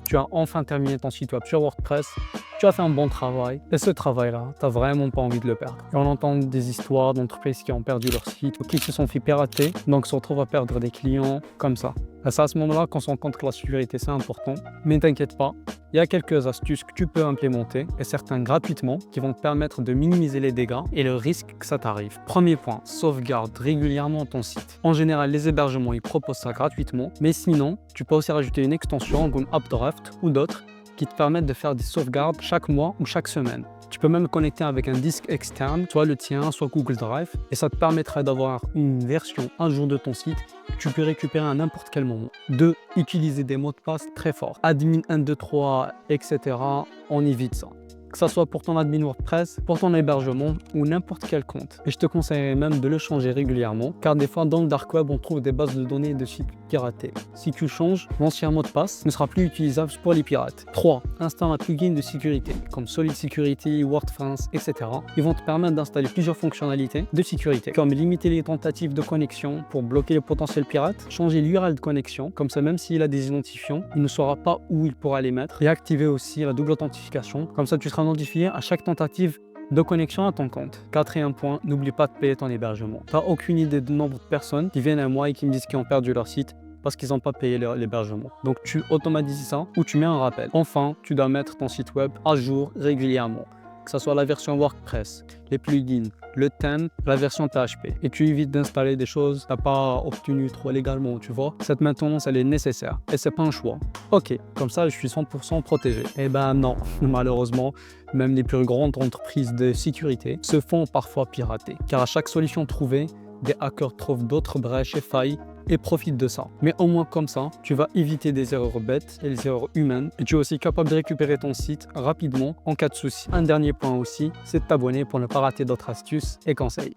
tu as enfin terminé ton site web sur WordPress, tu as fait un bon travail et ce travail-là, tu n'as vraiment pas envie de le perdre. Et on entend des histoires d'entreprises qui ont perdu leur site ou qui se sont fait pirater, donc se retrouvent à perdre des clients comme ça. Et c'est à ce moment-là qu'on se rend compte que la sécurité c'est important, mais t'inquiète pas, il y a quelques astuces que tu peux implémenter et certains gratuitement qui vont te permettre de minimiser les dégâts et le risque que ça t'arrive. Premier point, sauvegarde régulièrement ton site. En général, les hébergements ils proposent ça gratuitement, mais sinon, tu peux aussi rajouter une extension comme Updraft ou d'autres qui te permettent de faire des sauvegardes chaque mois ou chaque semaine. Tu peux même le connecter avec un disque externe, soit le tien, soit Google Drive, et ça te permettra d'avoir une version un jour de ton site que tu peux récupérer à n'importe quel moment. 2. Utiliser des mots de passe très forts. Admin 1, 2, 3, etc. On évite ça. Que ça soit pour ton admin WordPress, pour ton hébergement ou n'importe quel compte. Et je te conseillerais même de le changer régulièrement, car des fois dans le dark web, on trouve des bases de données de sites piratés. Si tu le changes, l'ancien mot de passe ne sera plus utilisable pour les pirates. 3. Installe un plugin de sécurité, comme Solid Security, WordFence, etc. Ils vont te permettre d'installer plusieurs fonctionnalités de sécurité, comme limiter les tentatives de connexion pour bloquer les potentiels pirates, changer l'URL de connexion, comme ça même s'il a des identifiants, il ne saura pas où il pourra les mettre, et activer aussi la double authentification, comme ça tu seras notifié à chaque tentative de connexion à ton compte. Quatrième point, n'oublie pas de payer ton hébergement. Tu n'as aucune idée du nombre de personnes qui viennent à moi et qui me disent qu'ils ont perdu leur site parce qu'ils n'ont pas payé l'hébergement. Donc tu automatises ça ou tu mets un rappel. Enfin, tu dois mettre ton site web à jour régulièrement, que ce soit la version WordPress, les plugins, le thème, la version PHP. Et tu évites d'installer des choses que tu n'as pas obtenues trop légalement, tu vois. Cette maintenance, elle est nécessaire et c'est pas un choix. Ok, comme ça, je suis 100% protégé. Eh ben non, malheureusement, même les plus grandes entreprises de sécurité se font parfois pirater. Car à chaque solution trouvée, des hackers trouvent d'autres brèches et failles et profitent de ça. Mais au moins comme ça, tu vas éviter des erreurs bêtes et les erreurs humaines et tu es aussi capable de récupérer ton site rapidement en cas de souci. Un dernier point aussi, c'est de t'abonner pour ne pas rater d'autres astuces et conseils.